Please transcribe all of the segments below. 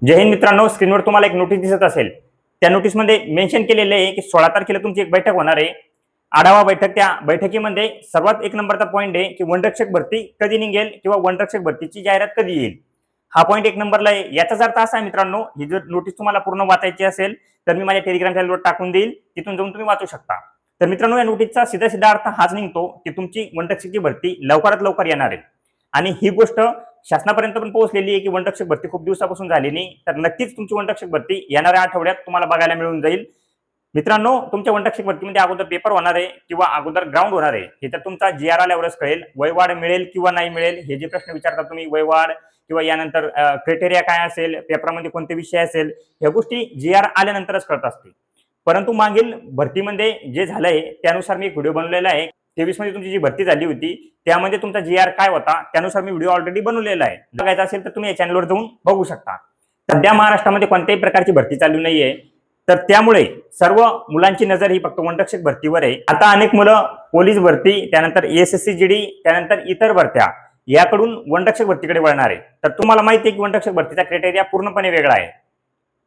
जय हिंद मित्रांनो, स्क्रीनवर तुम्हाला एक नोटीस दिसत असेल. त्या नोटीसमध्ये मेन्शन केलेलं आहे की 16 तारखेला तुमची एक बैठक होणार आहे. आढावा बैठक. त्या बैठकीमध्ये सर्वात एक नंबरचा पॉईंट आहे की वनरक्षक भरती कधी निघेल किंवा वनरक्षक भरतीची जाहिरात कधी येईल. हा पॉईंट एक नंबरला आहे. याचाच अर्थ असा आहे मित्रांनो, ही जर नोटीस तुम्हाला पूर्ण वाचायची असेल तर मी माझ्या टेलिग्राम चॅनलवर टाकून देईल, तिथून जाऊन तुम्ही वाचू शकता. तर मित्रांनो, या नोटीसचा सीधा सीधा अर्थ हाच निघतो की तुमची वनरक्षकची भरती लवकरात लवकर येणार आहे. आणि ही गोष्ट शासनापर्यंत पण पोहोचलेली आहे की वनरक्षक भरती खूप दिवसापासून झाली नाही, तर नक्कीच तुमची वनरक्षक भरती येणाऱ्या आठवड्यात तुम्हाला बघायला मिळून जाईल. मित्रांनो, तुमच्या वनरक्षक भरतीमध्ये अगोदर पेपर होणार आहे किंवा अगोदर ग्राउंड होणार आहे हे तर तुमचा जी.आर. आल्यावरच कळेल. वयवाढ मिळेल किंवा नाही मिळेल हे जे प्रश्न विचारता तुम्ही, वयवाढ किंवा यानंतर क्रायटेरिया काय असेल, पेपरमध्ये कोणते विषय असेल, ह्या गोष्टी जी.आर. आल्यानंतरच कळत असतील. परंतु मागील भरतीमध्ये जे झालंय त्यानुसार मी एक व्हिडिओ बनवलेला आहे. 23 मध्ये तुमची जी भरती झाली होती त्यामध्ये तुमचा जी.आर. काय होता त्यानुसार मी व्हिडिओ ऑलरेडी बनवलेला आहे. बघायचा असेल तर तुम्ही या चॅनलवर जाऊन बघू शकता. सध्या महाराष्ट्रामध्ये कोणत्याही प्रकारची भरती चालू नाहीये, तर त्यामुळे सर्व मुलांची नजर ही फक्त वनरक्षक भरतीवर आहे. आता अनेक मुलं पोलीस भरती, त्यानंतर एसएससी जीडी, त्यानंतर इतर भरत्या याकडून वनरक्षक भरतीकडे वळणार आहे. तर तुम्हाला माहिती आहे की वनरक्षक भरतीचा क्रायटेरिया पूर्णपणे वेगळा आहे.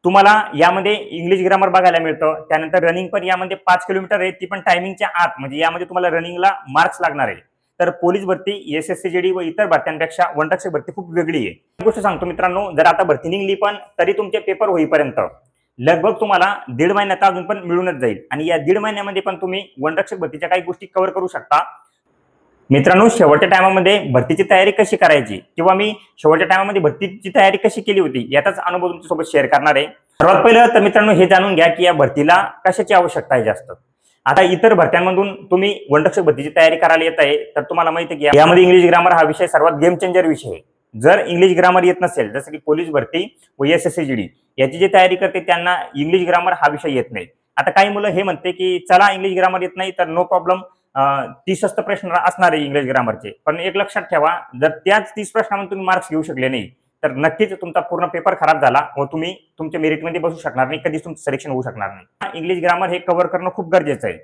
तुम्हाला यामध्ये इंग्लिश ग्रामर बघायला मिळतं, त्यानंतर रनिंग पण यामध्ये 5 किलोमीटर आहे, ती पण टायमिंगच्या आत, म्हणजे यामध्ये तुम्हाला रनिंगला मार्क्स लागणार आहे. तर पोलीस भरती, एसएससी जीडी व इतर भरत्यांपेक्षा वनरक्षक भरती खूप वेगळी आहे. एक गोष्ट सांगतो मित्रांनो, जर आता भरती निघली पण तरी तुमचे पेपर होईपर्यंत लगभग तुम्हाला 1.5 महिन्यात अजून पण मिळूनच जाईल. आणि या 1.5 महिन्यामध्ये पण तुम्ही वनरक्षक भरतीच्या काही गोष्टी कव्हर करू शकता. मित्रांनो, शेवटच्या टायमामध्ये भरतीची तयारी कशी करायची किंवा मी शेवटच्या टायमामध्ये भरतीची तयारी कशी केली होती याचाच अनुभव तुमच्यासोबत शेअर करणार आहे. सर्वात पहिलं तर मित्रांनो हे जाणून घ्या की या भरतीला कशाची आवश्यकता आहे जास्त. आता इतर भरत्यांमधून तुम्ही वनरक्षक भरतीची तयारी करायला येत आहे, तर तुम्हाला माहिती आहे की यामध्ये इंग्लिश ग्रामर हा विषय सर्वात गेम चेंजर विषय आहे. जर इंग्लिश ग्रामर येत नसेल, जसं की पोलीस भरती व एसएससी जीडी याची जी तयारी करते त्यांना इंग्लिश ग्रामर हा विषय येत नाही. आता काही मुलं हे म्हणते की चला इंग्लिश ग्रामर येत नाही तर नो प्रॉब्लेम, 30 प्रश्न असणार आहे इंग्लिश ग्रामरचे. पण एक लक्षात ठेवा, जर त्याच 30 प्रश्नामध्ये तुम्ही मार्क्स घेऊ शकले नाही तर नक्कीच तुमचा पूर्ण पेपर खराब झाला व तुम्ही तुमच्या मेरिटमध्ये बसू शकणार नाही, कधीच तुमचं सिलेक्शन होऊ शकणार नाही. इंग्लिश ग्रामर हे कव्हर करणं खूप गरजेचं आहे.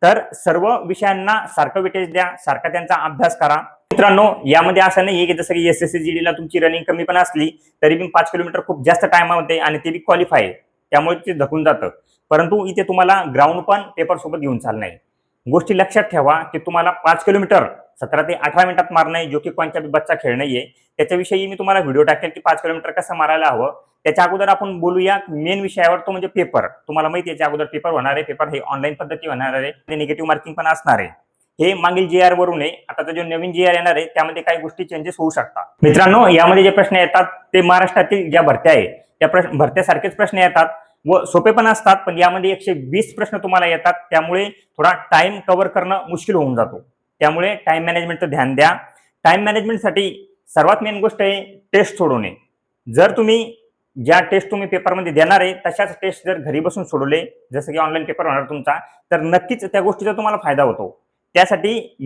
तर सर्व विषयांना सारखं वेटेज द्या, सारखा त्यांचा अभ्यास करा. मित्रांनो, यामध्ये असं नाहीये की जसं की एसएससी जीडीला तुमची रनिंग कमी पण असली तरी पण 5 किलोमीटर खूप जास्त टाइम होते आणि ते बी क्वालिफाय आहे, त्यामुळे ते धकून जातं. परंतु इथे तुम्हाला ग्राउंड पण पेपर सोबत घेऊन चालणार आहे. गोष्टी लक्षात ठेवा की तुम्हाला 5 किलोमीटर 17 ते 18 मिनिटात मारणं आहे, जो की कोणत्या बच्चा खेळ नाहीये. त्याच्याविषयी मी तुम्हाला व्हिडिओ टाकेल की 5 किलोमीटर कसं मारायला हवं. त्याच्या अगोदर आपण बोलूया मेन विषयावर, तो म्हणजे पेपर. तुम्हाला माहिती आहे याच्या अगोदर पेपर होणार आहे. पेपर हे ऑनलाईन पद्धती होणार आहे, ते निगेटिव्ह मार्किंग पण असणार आहे. हे मागील जी.आर. वरून आहे. आता जो नवीन जी.आर. येणार आहे त्यामध्ये काही गोष्टी चेंजेस होऊ शकतात. मित्रांनो, यामध्ये जे प्रश्न येतात ते महाराष्ट्रातील ज्या भरत्या आहे त्या भरत्यासारखेच प्रश्न येतात व सोपे पण असतात, पण यामध्ये 120 प्रश्न तुम्हाला येतात, त्यामुळे थोडा टाइम कव्हर करणं मुश्किल होऊन जातो. त्यामुळे टाइम मॅनेजमेंटचं ध्यान द्या. टाइम मॅनेजमेंटसाठी सर्वात मेन गोष्ट आहे टेस्ट सोडवणे. जर तुम्ही ज्या टेस्ट तुम्ही पेपरमध्ये देणार आहे तशाच टेस्ट जर घरी बसून सोडवले, जसं की ऑनलाईन पेपर होणार तुमचा, तर नक्कीच त्या गोष्टीचा तुम्हाला फायदा होतो. त्यासाठी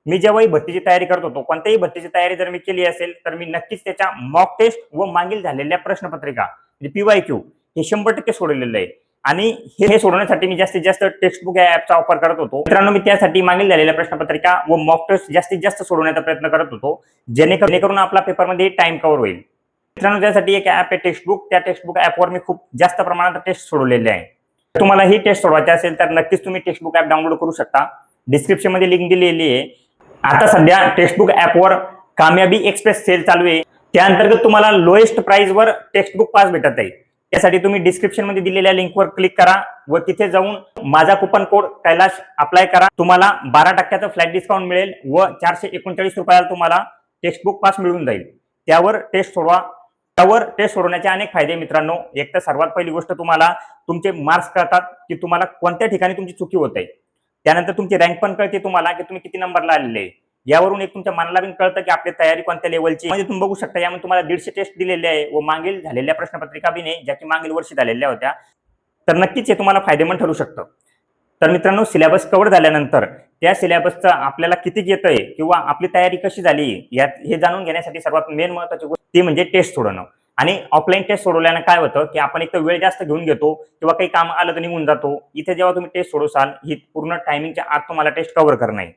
मी जेव्हाही भरतीची तयारी करत होतो, कोणत्याही भरतीची तयारी जर मी केली असेल तर मी नक्कीच त्याच्या मॉक टेस्ट व मागील झालेल्या प्रश्नपत्रिका म्हणजे पीवायक्यू हे 100% सोडवलेलं आहे. आणि हे सोडवण्यासाठी मी जास्तीत जास्त टेक्स्टबुक या ऍपचा वापर करत होतो. मित्रांनो, मी त्यासाठी मागील झालेल्या प्रश्नपत्रिका व मॉक टेस्ट जास्तीत जास्त सोडवण्याचा प्रयत्न करत होतो, जेणेकरून आपला पेपरमध्ये टाइम कव्हर होईल. मित्रांनो, त्यासाठी एक ऍप आहे टेक्स्टबुक. त्या टेक्स्टबुक ऍपवर मी खूप जास्त प्रमाणात टेस्ट सोडवलेले आहे. तुम्हाला ही टेस्ट सोडवायची असेल तर नक्कीच तुम्ही टेक्स्टबुक ऍप डाउनलोड करू शकता. डिस्क्रिप्शन मध्ये लिंक दिलेली आहे. आता सध्या टेक्स्टबुक ऍपवर कामयाबी एक्सप्रेस सेल चालू आहे. त्या अंतर्गत तुम्हाला लोएस्ट प्राइस वर टेक्स्टबुक पास भेटत आहे. त्यासाठी तुम्ही डिस्क्रिप्शन मध्ये दिलेल्या लिंकवर क्लिक करा व तिथे जाऊन माझा कुपन कोड कैलाश अप्लाय करा. तुम्हाला 12% फ्लॅट डिस्काउंट मिळेल व 439 रुपयाला तुम्हाला टेक्स्टबुक पास मिळून जाईल. त्यावर टेस्ट सोडवा. त्यावर टेस्ट सोडवण्याचे अनेक फायदे मित्रांनो. एक तर सर्वात पहिली गोष्ट, तुम्हाला तुमचे मार्क्स कळतात की तुम्हाला कोणत्या ठिकाणी तुमची चुकी होत आहे. त्यानंतर तुमची रँक पण कळते तुम्हाला की तुम्ही किती नंबरला आलेले आहे. यावरून एक तुमच्या मनाला पण कळतं की आपली तयारी कोणत्या लेवलची. म्हणजे तुम्ही बघू शकता यामध्ये तुम्हाला 150 टेस्ट दिलेले आहे व मागील झालेल्या प्रश्नपत्रिका बी नाही, ज्या की मागील वर्षी झालेल्या होत्या. तर नक्कीच हे तुम्हाला फायदेमंद ठरू शकतं. तर मित्रांनो, सिलेबस कव्हर झाल्यानंतर त्या सिलेबसचं आपल्याला किती येतंय किंवा आपली तयारी कशी झाली यात हे जाणून घेण्यासाठी सर्वात मेन महत्त्वाची गोष्ट ती म्हणजे टेस्ट सोडवणं. आणि ऑफलाईन टेस्ट सोडवल्यानं काय होतं की आपण एक तर वेळ जास्त घेऊन घेतो किंवा काही काम आलं तर निघून जातो. इथे जेव्हा तुम्ही टेस्ट सोडवसाल ही पूर्ण टायमिंगच्या आत तुम्हाला टेस्ट कव्हर करणं आहे.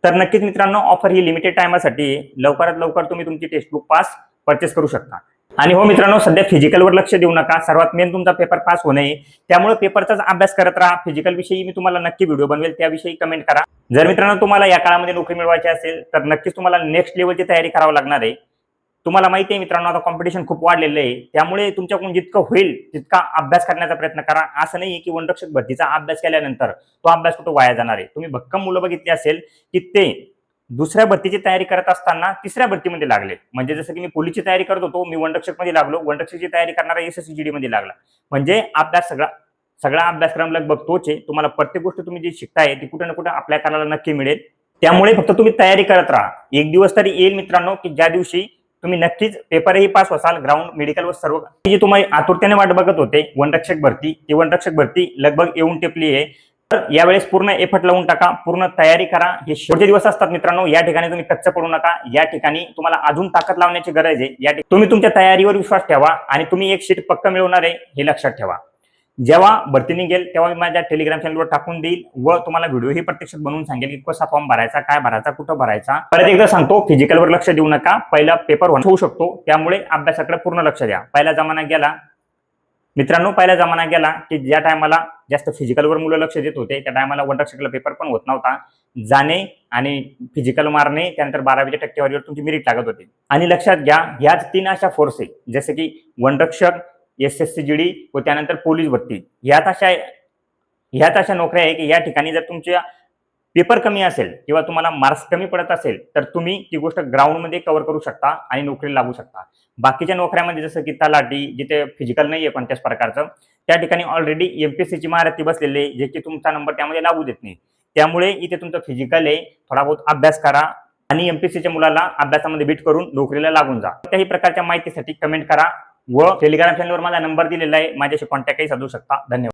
तर नक्कीच मित्रांनो, ऑफर ही लिमिटेड टायमासाठी लवकरात लवकर तुम्ही तुमची टेक्स्टबुक पास परचेस करू शकता. आणि हो मित्रांनो, सध्या फिजिकलवर लक्ष देऊ नका. सर्वात मेन तुमचा पेपर पास होणे. त्यामुळे पेपरचाच अभ्यास करत राहा. फिजिकल विषयी मी तुम्हाला नक्की व्हिडिओ बनवेल, त्याविषयी कमेंट करा. जर मित्रांनो तुम्हाला या काळामध्ये नोकरी मिळवायची असेल तर नक्कीच तुम्हाला नेक्स्ट लेवलची तयारी करावी लागणार आहे. तुम्हाला माहिती आहे मित्रांनो, आता कॉम्पिटिशन खूप वाढलेलं आहे. त्यामुळे तुमच्याकडून जितकं होईल तितका अभ्यास करण्याचा प्रयत्न करा. असं नाही की वनरक्षक भरतीचा अभ्यास केल्यानंतर तो अभ्यास कुठं वाया जाणार आहे. तुम्ही भक्कम मुलं बघितली असेल की ते दुसऱ्या भरतीची तयारी करत असताना तिसऱ्या भरतीमध्ये लागले. म्हणजे जसं की मी पोलीसची तयारी करत होतो, मी वनरक्षक मध्ये लागलो, वनरक्षकची तयारी करणारा SSCGD मध्ये लागला. म्हणजे अभ्यास सगळा सगळा अभ्यासक्रम लगभग तोच आहे. तुम्हाला प्रत्येक गोष्ट तुम्ही जी शिकताय ती कुठे ना कुठे आपल्या कानाला नक्की मिळेल. त्यामुळे फक्त तुम्ही तयारी करत राहा. एक दिवस तरी येईल मित्रांनो की ज्या दिवशी तुम्ही नक्कीच पेपरही पास व्हाल. ग्राउंड मेडिकल व सर्व जी तुम्ही आतुरतेने वाट बघत होते वनरक्षक भरती, ती वनरक्षक भरती लगभग येऊन टेपली आहे. तर यावेळेस पूर्ण एफर्ट लावून टाका, पूर्ण तयारी करा. हे शेवटचे दिवस असतात मित्रांनो, या ठिकाणी तुम्ही कच्च पडू नका. या ठिकाणी तुम्हाला अजून ताकद लावण्याची गरज आहे. तुम्ही तुमच्या तयारीवर विश्वास ठेवा आणि तुम्ही एक सीट पक्क मिळवणार आहे हे लक्षात ठेवा. जेव्हा भरती निघेल तेव्हा मी माझ्या टेलिग्राम चॅनलवर टाकून देईल व तुम्हाला व्हिडिओही प्रत्यक्षात बनवून सांगेल की कसा फॉर्म भरायचा, काय भरायचा, कुठं भरायचा. परत एकदा सांगतो, फिजिकलवर लक्ष देऊ नका. पहिला पेपर होऊ शकतो, त्यामुळे अभ्यासाकडे पूर्ण लक्ष द्या. पहिला जमाना गेला मित्रांनो, पहिला जमाना गेला की ज्या टायमाला जास्त फिजिकलवर मुलं लक्ष देत होते त्या टायमाला वनरक्षकला पेपर पण होत नव्हता. जाणे आणि फिजिकल मारणे, त्यानंतर 12वीच्या टक्केवारीवर तुमची मेरिट लागत होती. आणि लक्षात घ्या, ह्याच 3 अशा फोर्स आहे, जसे की वनरक्षक, SSCGD व त्यानंतर पोलीस भरती. ह्यात अशा नोकऱ्या आहे की या ठिकाणी जर तुमच्या पेपर कमी असेल किंवा तुम्हाला मार्क्स कमी पडत असेल तर तुम्ही ती गोष्ट ग्राउंडमध्ये कव्हर करू शकता आणि नोकरी लागू शकता. बाकीच्या नोकऱ्यामध्ये जसं की तलाठी, जिथे फिजिकल नाहीये कोणत्याच प्रकारचं, त्या ठिकाणी ऑलरेडी MPSCची महारथी बसलेली आहे, जे की तुमचा नंबर त्यामध्ये लागू देत नाही. त्यामुळे इथे तुमचं फिजिकल आहे, थोडा बहुत अभ्यास करा आणि MPSCच्या मुलाला अभ्यासामध्ये बीट करून नोकरीला लागून जा. त्याही प्रकारच्या माहितीसाठी कमेंट करा व टेलिग्राम चॅनलवर माझा नंबर दिलेला आहे, माझ्याशी कॉन्टॅक्टही साधू शकता. धन्यवाद.